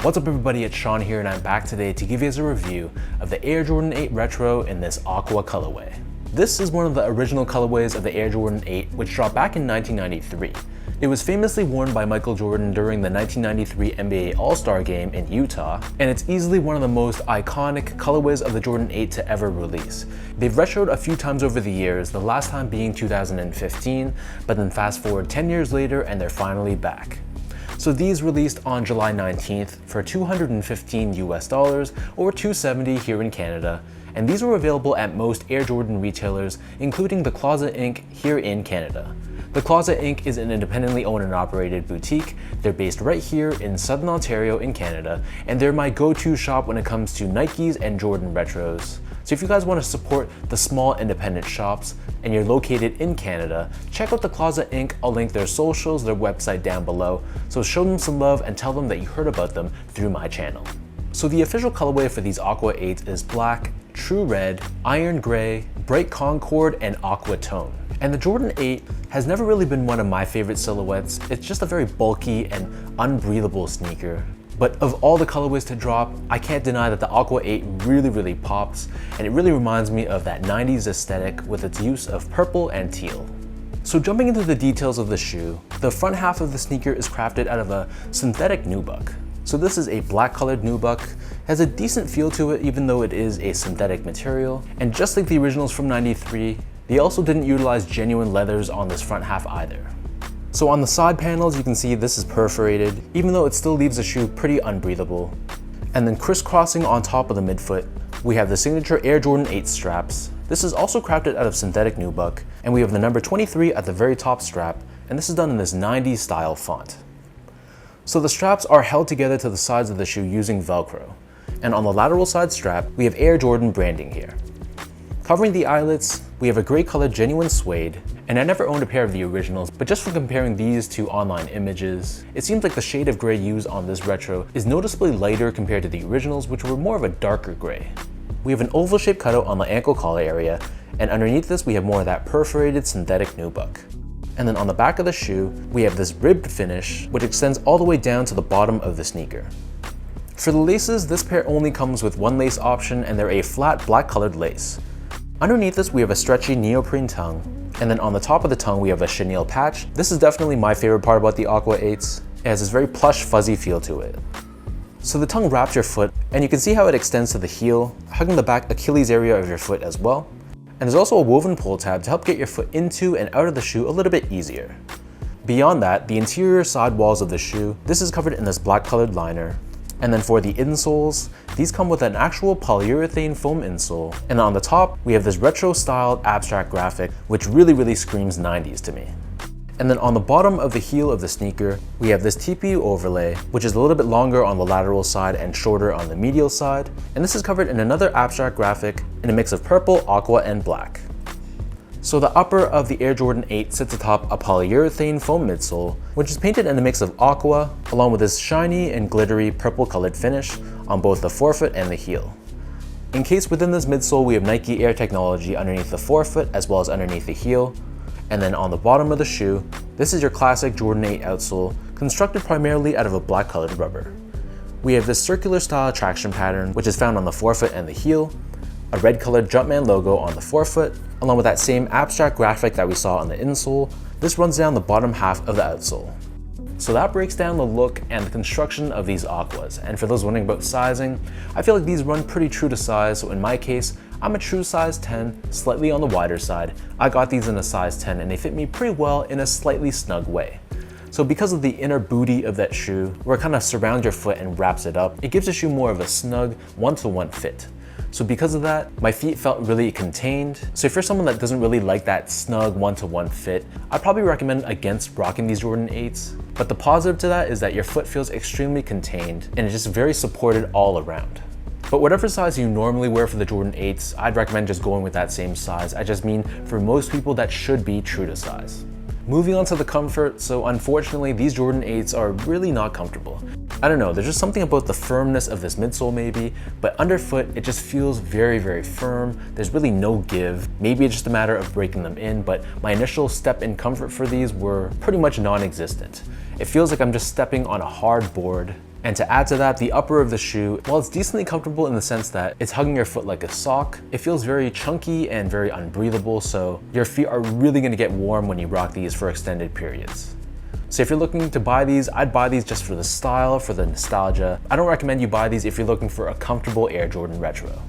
What's up everybody, it's Sean here and I'm back today to give you guys a review of the Air Jordan 8 Retro in this Aqua colorway. This is one of the original colorways of the Air Jordan 8, which dropped back in 1993. It was famously worn by Michael Jordan during the 1993 NBA All-Star Game in Utah, and it's easily one of the most iconic colorways of the Jordan 8 to ever release. They've retroed a few times over the years, the last time being 2015, but then fast forward 10 years later and they're finally back. So these released on July 19th for $215 US or $270 here in Canada, and these were available at most Air Jordan retailers, including the Closet Inc. here in Canada. The Closet Inc. is an independently owned and operated boutique. They're based right here in Southern Ontario in Canada, and they're my go-to shop when it comes to Nikes and Jordan retros. So if you guys want to support the small independent shops and you're located in Canada, check out the Closet Inc. I'll link their socials, their website down below. So show them some love and tell them that you heard about them through my channel. So the official colorway for these Aqua 8s is black, true red, iron gray, bright concord, and aqua tone. And the Jordan 8 has never really been one of my favorite silhouettes. It's just a very bulky and unbreathable sneaker. But of all the colorways to drop, I can't deny that the Aqua 8 really pops, and it really reminds me of that 90s aesthetic with its use of purple and teal. So jumping into the details of the shoe, the front half of the sneaker is crafted out of a synthetic nubuck. So this is a black colored nubuck, has a decent feel to it even though it is a synthetic material, and just like the originals from '93, they also didn't utilize genuine leathers on this front half either. So on the side panels, you can see this is perforated, even though it still leaves the shoe pretty unbreathable. And then crisscrossing on top of the midfoot, we have the signature Air Jordan 8 straps. This is also crafted out of synthetic nubuck, and we have the number 23 at the very top strap, and this is done in this 90s style font. So the straps are held together to the sides of the shoe using Velcro. And on the lateral side strap, we have Air Jordan branding here. Covering the eyelets, we have a gray colored genuine suede, and I never owned a pair of the originals, but just from comparing these to online images, it seems like the shade of gray used on this retro is noticeably lighter compared to the originals, which were more of a darker gray. We have an oval shaped cutout on the ankle collar area, and underneath this we have more of that perforated synthetic nubuck. And then on the back of the shoe, we have this ribbed finish, which extends all the way down to the bottom of the sneaker. For the laces, this pair only comes with one lace option, and they're a flat black colored lace. Underneath this, we have a stretchy neoprene tongue, and then on the top of the tongue, we have a chenille patch. This is definitely my favorite part about the Aqua 8s. It has this very plush, fuzzy feel to it. So the tongue wraps your foot, and you can see how it extends to the heel, hugging the back Achilles area of your foot as well. And there's also a woven pull tab to help get your foot into and out of the shoe a little bit easier. Beyond that, the interior side walls of the shoe, this is covered in this black colored liner. And then for the insoles, these come with an actual polyurethane foam insole. And on the top, we have this retro styled abstract graphic, which really screams 90s to me. And then on the bottom of the heel of the sneaker, we have this TPU overlay, which is a little bit longer on the lateral side and shorter on the medial side. And this is covered in another abstract graphic in a mix of purple, aqua, and black. So the upper of the Air Jordan 8 sits atop a polyurethane foam midsole, which is painted in a mix of aqua, along with this shiny and glittery purple colored finish on both the forefoot and the heel. Encased within this midsole, we have Nike Air technology underneath the forefoot as well as underneath the heel. And then on the bottom of the shoe, this is your classic Jordan 8 outsole, constructed primarily out of a black colored rubber. We have this circular style traction pattern, which is found on the forefoot and the heel, a red colored Jumpman logo on the forefoot, along with that same abstract graphic that we saw on the insole. This runs down the bottom half of the outsole. So that breaks down the look and the construction of these Aquas. And for those wondering about sizing, I feel like these run pretty true to size. So in my case, I'm a true size 10, slightly on the wider side. I got these in a size 10 and they fit me pretty well in a slightly snug way. So because of the inner booty of that shoe, where it kind of surrounds your foot and wraps it up, it gives the shoe more of a snug one-to-one fit. So because of that, my feet felt really contained. So if you're someone that doesn't really like that snug one-to-one fit, I'd probably recommend against rocking these Jordan 8s. But the positive to that is that your foot feels extremely contained and it's just very supported all around. But whatever size you normally wear for the Jordan 8s, I'd recommend just going with that same size. I just mean for most people that should be true to size. Moving on to the comfort, so unfortunately these Jordan 8s are really not comfortable. I don't know, there's just something about the firmness of this midsole maybe, but underfoot it just feels very firm. There's really no give. Maybe it's just a matter of breaking them in, but my initial step in comfort for these were pretty much non-existent. It feels like I'm just stepping on a hard board, And to add to that, the upper of the shoe, while it's decently comfortable in the sense that it's hugging your foot like a sock, it feels very chunky and very unbreathable, so your feet are really gonna get warm when you rock these for extended periods. So if you're looking to buy these, I'd buy these just for the style, for the nostalgia. I don't recommend you buy these if you're looking for a comfortable Air Jordan Retro.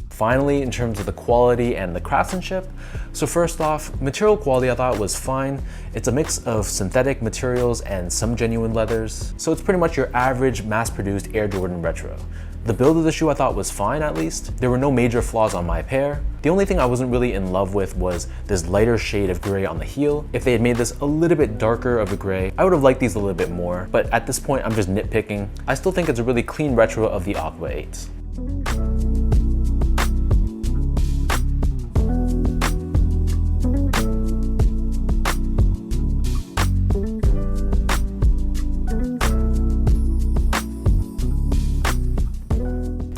Finally, in terms of the quality and the craftsmanship, so first off, material quality I thought was fine. It's a mix of synthetic materials and some genuine leathers, so it's pretty much your average mass-produced Air Jordan Retro. The build of the shoe I thought was fine, at least. There were no major flaws on my pair. The only thing I wasn't really in love with was this lighter shade of gray on the heel. If they had made this a little bit darker of a gray, I would have liked these a little bit more, but at this point I'm just nitpicking. I still think it's a really clean retro of the Aqua 8s.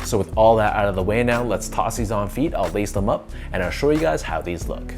So with all that out of the way now, let's toss these on feet. I'll lace them up and I'll show you guys how these look.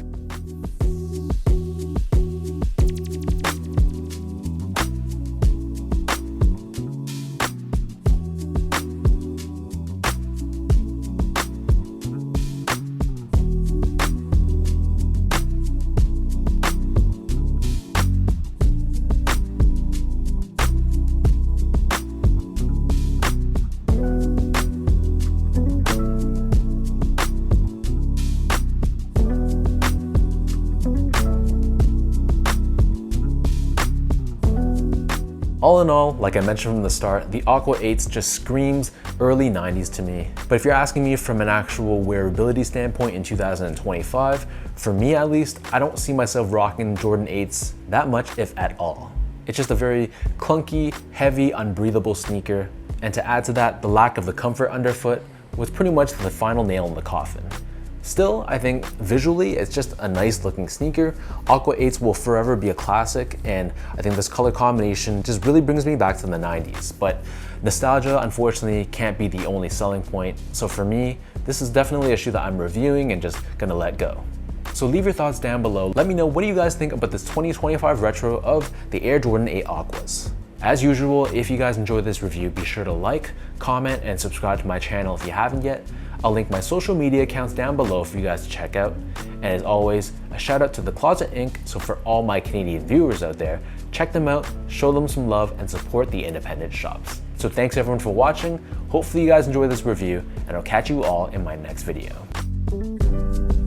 All in all, like I mentioned from the start, the Aqua 8s just screams early 90s to me. But if you're asking me from an actual wearability standpoint in 2025, for me at least, I don't see myself rocking Jordan 8s that much, if at all. It's just a very clunky, heavy, unbreathable sneaker. And to add to that, the lack of the comfort underfoot was pretty much the final nail in the coffin. Still, I think visually it's just a nice looking sneaker. Aqua 8s will forever be a classic, and I think this color combination just really brings me back to the 90s. But nostalgia, unfortunately, can't be the only selling point. So for me, this is definitely a shoe that I'm reviewing and just gonna let go. So leave your thoughts down below. Let me know, what do you guys think about this 2025 retro of the Air Jordan 8 Aquas? As usual, if you guys enjoyed this review, be sure to like, comment, and subscribe to my channel if you haven't yet. I'll link my social media accounts down below for you guys to check out. And as always, a shout out to The Closet Inc. So for all my Canadian viewers out there, check them out, show them some love, and support the independent shops. So thanks everyone for watching. Hopefully you guys enjoyed this review, and I'll catch you all in my next video.